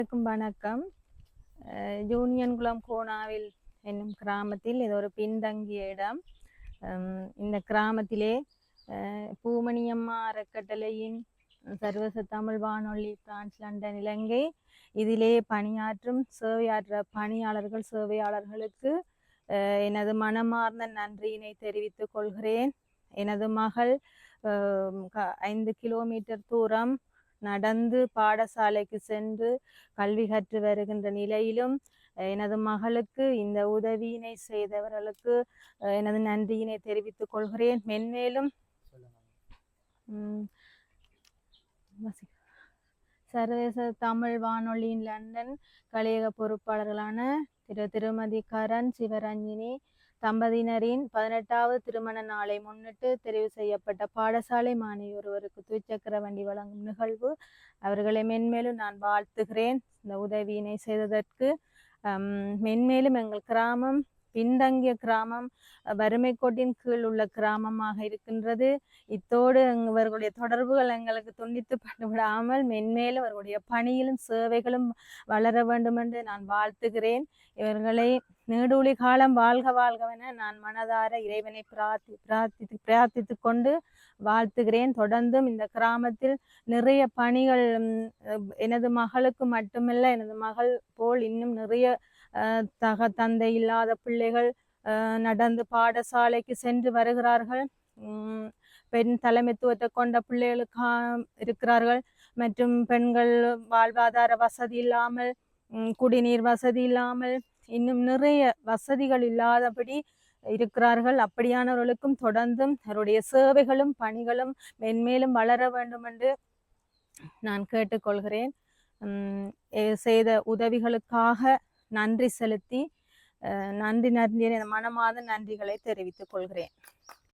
வணக்கம். யூனியன்குளம் கோணாவில் என்னும் கிராமத்தில் இது ஒரு பின்தங்கிய இடம். இந்த கிராமத்திலே பூமணியம்மா அறக்கட்டளையின் சர்வதேச தமிழ் வானொலி பிரான்ஸ் லண்டன் இலங்கை இதிலே பணியாற்றும் சேவையாளர்களுக்கு எனது மனமார்ந்த நன்றியினை தெரிவித்துக் கொள்கிறேன். எனது மகள் 5 கிலோமீட்டர் தூரம் நடந்து பாடசாலைக்கு சென்று கல்வி கற்று வருகின்ற நிலையிலும் எனது மகளுக்கு இந்த உதவியினை செய்தவர்களுக்கு எனது நன்றியினை தெரிவித்துக் கொள்கிறேன். மென்மேலும் சர்வதேச தமிழ் வானொலியின் லண்டன் கலையக பொறுப்பாளர்களான திருமதி கரண் சிவரஞ்சினி தம்பதியினரின் 18வது திருமண நாளை முன்னிட்டு தெரிவு செய்யப்பட்ட பாடசாலை மாணவி ஒருவருக்கு துவிச்சக்கர வண்டி வழங்கும் நிகழ்வு. அவர்களை மென்மேலும் நான் வாழ்த்துகிறேன் இந்த உதவியினை செய்ததற்கு. மென்மேலும் எங்கள் கிராமம் பின்தங்கிய கிராமம், வறுமை கோட்டின் கீழ் உள்ள கிராமமாக இருக்கின்றது. இத்தோடு இவர்களுடைய தொடர்புகள் எங்களுக்கு துண்டித்து விடாமல் மென்மேலும் அவர்களுடைய பணியிலும் சேவைகளும் வளர வேண்டும் என்று நான் வாழ்த்துகிறேன். இவர்களை நீடூழி காலம் வாழ்க வாழ்கவென நான் மனதார இறைவனை பிரார்த்தித்து கொண்டு வாழ்த்துகிறேன். தொடர்ந்தும் இந்த கிராமத்தில் நிறைய பணிகள் எனது மகளுக்கு மட்டுமல்ல, எனது மகள் போல் இன்னும் நிறைய தந்தை இல்லாத பிள்ளைகள் நடந்து பாடசாலைக்கு சென்று வருகிறார்கள். பெண் தலைமைத்துவத்தை கொண்ட பிள்ளைகளுக்கு இருக்கிறார்கள். மற்றும் பெண்கள் வாழ்வாதார வசதி இல்லாமல், குடிநீர் வசதி இல்லாமல், இன்னும் நிறைய வசதிகள் இல்லாதபடி இருக்கிறார்கள். அப்படியானவர்களுக்கும் தொடர்ந்தும் அவருடைய சேவைகளும் பணிகளும் மென்மேலும் வளர வேண்டும் என்று நான் கேட்டுக்கொள்கிறேன். செய்த உதவிகளுக்காக நன்றி செலுத்தி மனமார்ந்த நன்றிகளை தெரிவித்துக் கொள்கிறேன்.